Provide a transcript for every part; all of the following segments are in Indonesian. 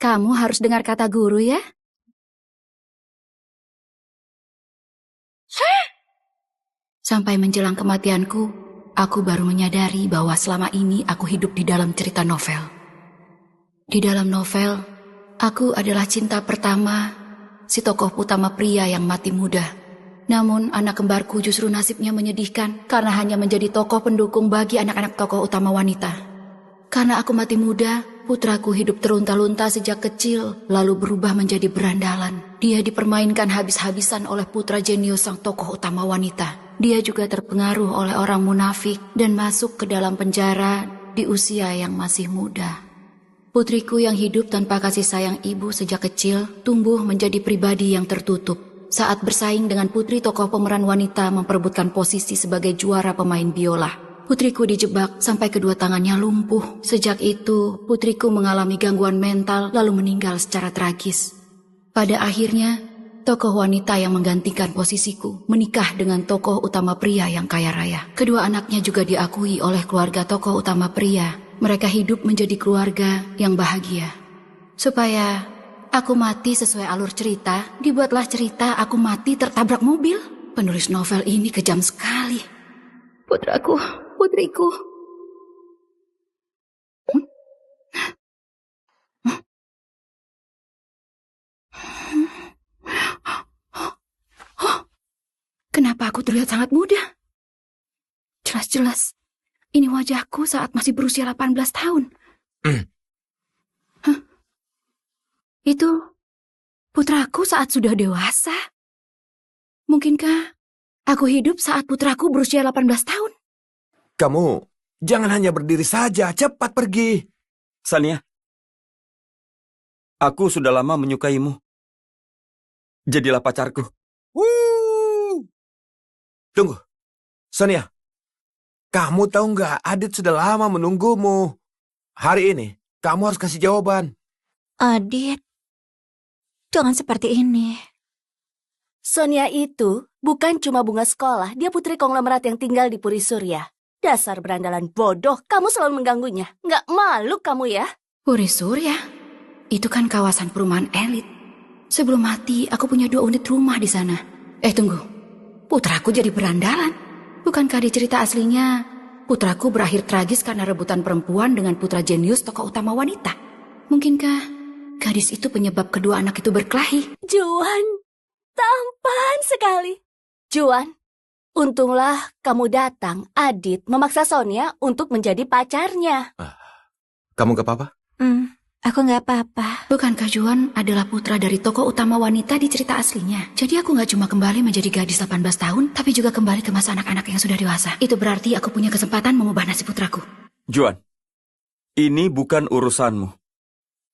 Kamu harus dengar kata guru ya. Sampai menjelang kematianku, aku baru menyadari bahwa selama ini aku hidup di dalam cerita novel. Di dalam novel, aku adalah cinta pertama si tokoh utama pria yang mati muda. Namun anak kembarku justru nasibnya menyedihkan karena hanya menjadi tokoh pendukung bagi anak-anak tokoh utama wanita. Karena aku mati muda, putraku hidup terlunta-lunta sejak kecil, lalu berubah menjadi berandalan. Dia dipermainkan habis-habisan oleh putra jenius sang tokoh utama wanita. Dia juga terpengaruh oleh orang munafik dan masuk ke dalam penjara di usia yang masih muda. Putriku yang hidup tanpa kasih sayang ibu sejak kecil tumbuh menjadi pribadi yang tertutup. Saat bersaing dengan putri tokoh pemeran wanita memperebutkan posisi sebagai juara pemain biola. Putriku dijebak sampai kedua tangannya lumpuh. Sejak itu, putriku mengalami gangguan mental lalu meninggal secara tragis. Pada akhirnya, tokoh wanita yang menggantikan posisiku menikah dengan tokoh utama pria yang kaya raya. Kedua anaknya juga diakui oleh keluarga tokoh utama pria. Mereka hidup menjadi keluarga yang bahagia. Supaya aku mati sesuai alur cerita, dibuatlah cerita aku mati tertabrak mobil. Penulis novel ini kejam sekali. Putraku, putriku. Kenapa aku terlihat sangat muda? Jelas-jelas, ini wajahku saat masih berusia 18 tahun. Hah? Itu putraku saat sudah dewasa? Mungkinkah aku hidup saat putraku berusia 18 tahun? Kamu jangan hanya berdiri saja, cepat pergi. Sania, aku sudah lama menyukaimu. Jadilah pacarku. Tunggu, Sonia. Kamu tahu nggak, Adit sudah lama menunggumu. Hari ini, kamu harus kasih jawaban. Adit, jangan seperti ini. Sonia itu bukan cuma bunga sekolah, dia putri konglomerat yang tinggal di Puri Surya. Dasar berandalan bodoh, kamu selalu mengganggunya. Nggak malu kamu ya? Puri Surya? Itu kan kawasan perumahan elit. Sebelum mati, aku punya 2 unit rumah di sana. Tunggu. Putraku jadi berandalan. Bukankah di cerita aslinya, putraku berakhir tragis karena rebutan perempuan dengan putra jenius tokoh utama wanita? Mungkinkah gadis itu penyebab kedua anak itu berkelahi? Juan, tampan sekali. Juan, untunglah kamu datang. Adit memaksa Sonia untuk menjadi pacarnya. Kamu gak apa-apa? Aku nggak apa-apa. Bukankah Juan adalah putra dari tokoh utama wanita di cerita aslinya? Jadi aku nggak cuma kembali menjadi gadis 18 tahun, tapi juga kembali ke masa anak-anak yang sudah dewasa. Itu berarti aku punya kesempatan mengubah nasib putraku. Juan, ini bukan urusanmu.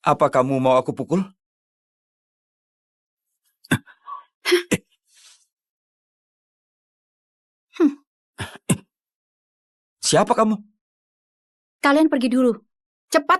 Apa kamu mau aku pukul? Siapa kamu? Kalian pergi dulu. Cepat